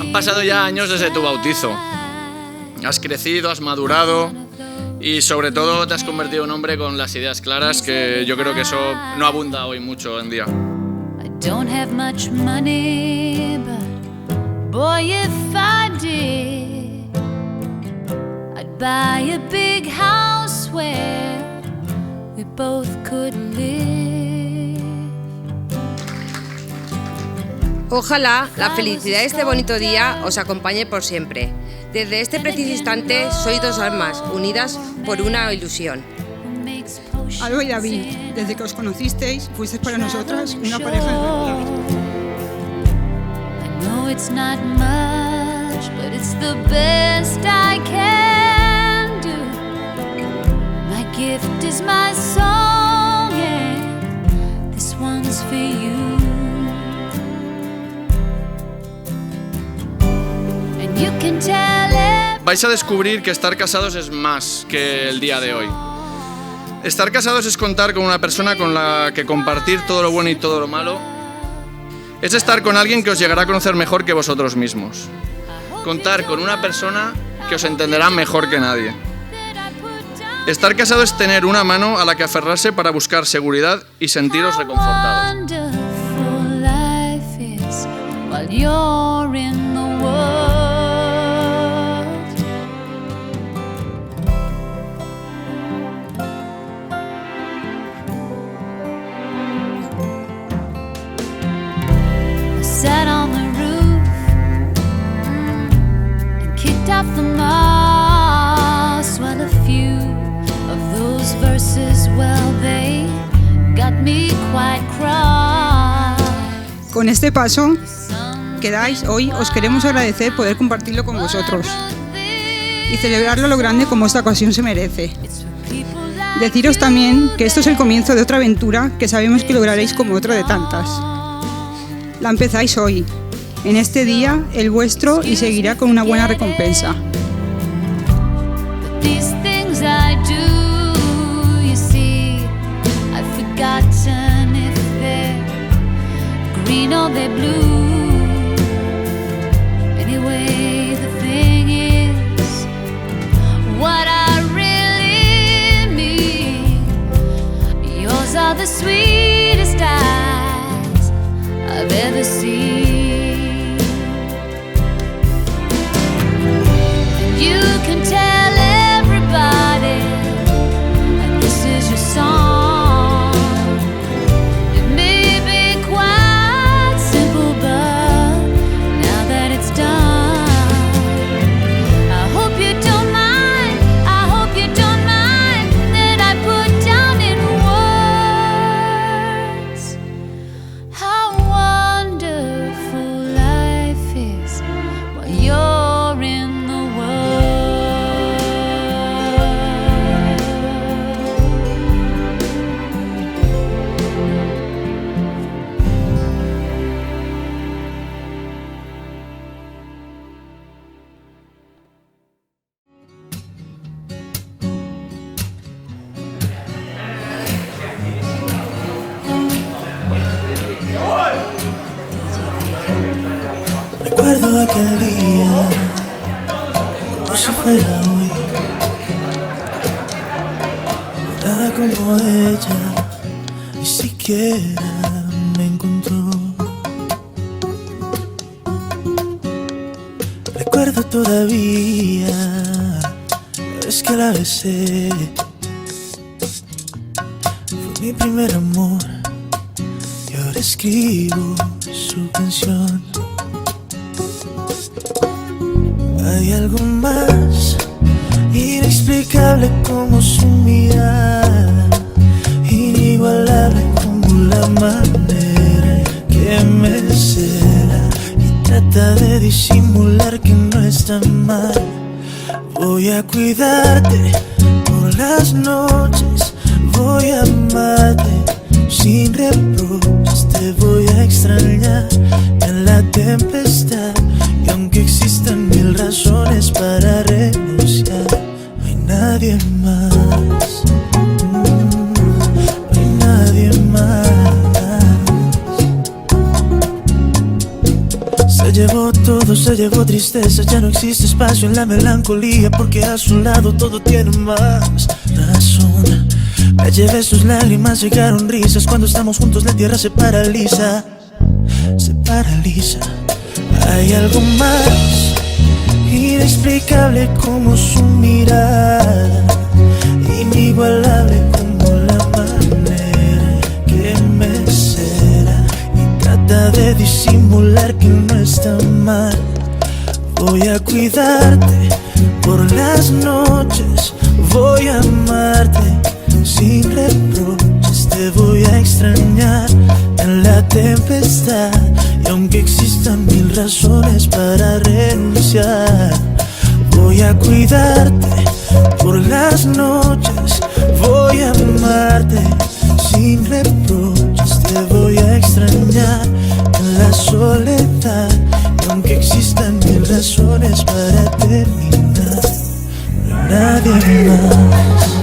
Han pasado ya años desde tu bautizo. Has crecido, has madurado y sobre todo te has convertido en un hombre con las ideas claras, que yo creo que eso no abunda hoy mucho en día. I don't have much money, but boy, if I did, I'd buy a big house where we both could live. Ojalá la felicidad de este bonito día os acompañe por siempre. Desde este preciso instante sois dos almas unidas por una ilusión. Alba y David, desde que os conocisteis, fuisteis para nosotras una pareja entrañable. I know it's not much, but it's the best I can do. My gift is my song, and this one's for you. And you can tell it. Vais a descubrir que estar casados es más que el día de hoy. Estar casados es contar con una persona con la que compartir todo lo bueno y todo lo malo. Es estar con alguien que os llegará a conocer mejor que vosotros mismos. Contar con una persona que os entenderá mejor que nadie. Estar casado es tener una mano a la que aferrarse para buscar seguridad y sentiros reconfortados. Wonderful life is while you're in the world. Sat on the roof and kicked off the moss, while a few of those verses, well, they got me quite cross. Con este paso que dais hoy, os queremos agradecer poder compartirlo con vosotros y celebrarlo lo grande como esta ocasión se merece. Deciros también que esto es el comienzo de otra aventura que sabemos que lograréis como otra de tantas. La empezáis hoy, en este día, el vuestro, y seguirá con una buena recompensa. These things I do, you see, I've forgotten if they're green or they're blue. Anyway, the thing is, what I really mean, yours are the sweetest eyes I've ever seen. And you can tell everybody that this is your song. It may be quite simple, but now that it's done, I hope you don't mind, I hope you don't mind that I put down in words how wonderful life is while you're in the world. Recuerdo aquel día, como si fuera hoy. Nada como ella, ni siquiera me encontró. Recuerdo todavía la vez que la besé. Fue mi primer amor y ahora escribo su canción. Hay algo más inexplicable como su mirada, inigualable como la manera que me cela y trata de disimular que no está mal. Voy a cuidarte por las noches, voy a amarte sin reproches, te voy a extrañar en la tempestad. Y aunque existan mil razones para renunciar, no hay nadie más, no hay nadie más. tengo tristeza, ya no existe espacio en la melancolía, porque a su lado todo tiene más razón. Me llevé sus lágrimas, llegaron risas. Cuando estamos juntos la tierra se paraliza. Se paraliza. Hay algo más inexplicable como su mirada, inigualable como la manera que me cela y trata de disimular que no está mal. Voy a cuidarte por las noches, voy a amarte sin reproches, te voy a extrañar en la tempestad. Y aunque existan mil razones para renunciar, voy a cuidarte por las noches, voy a amarte sin reproches, te voy a extrañar en la soledad. Y aunque existan mil razones para terminar, no hay nadie más.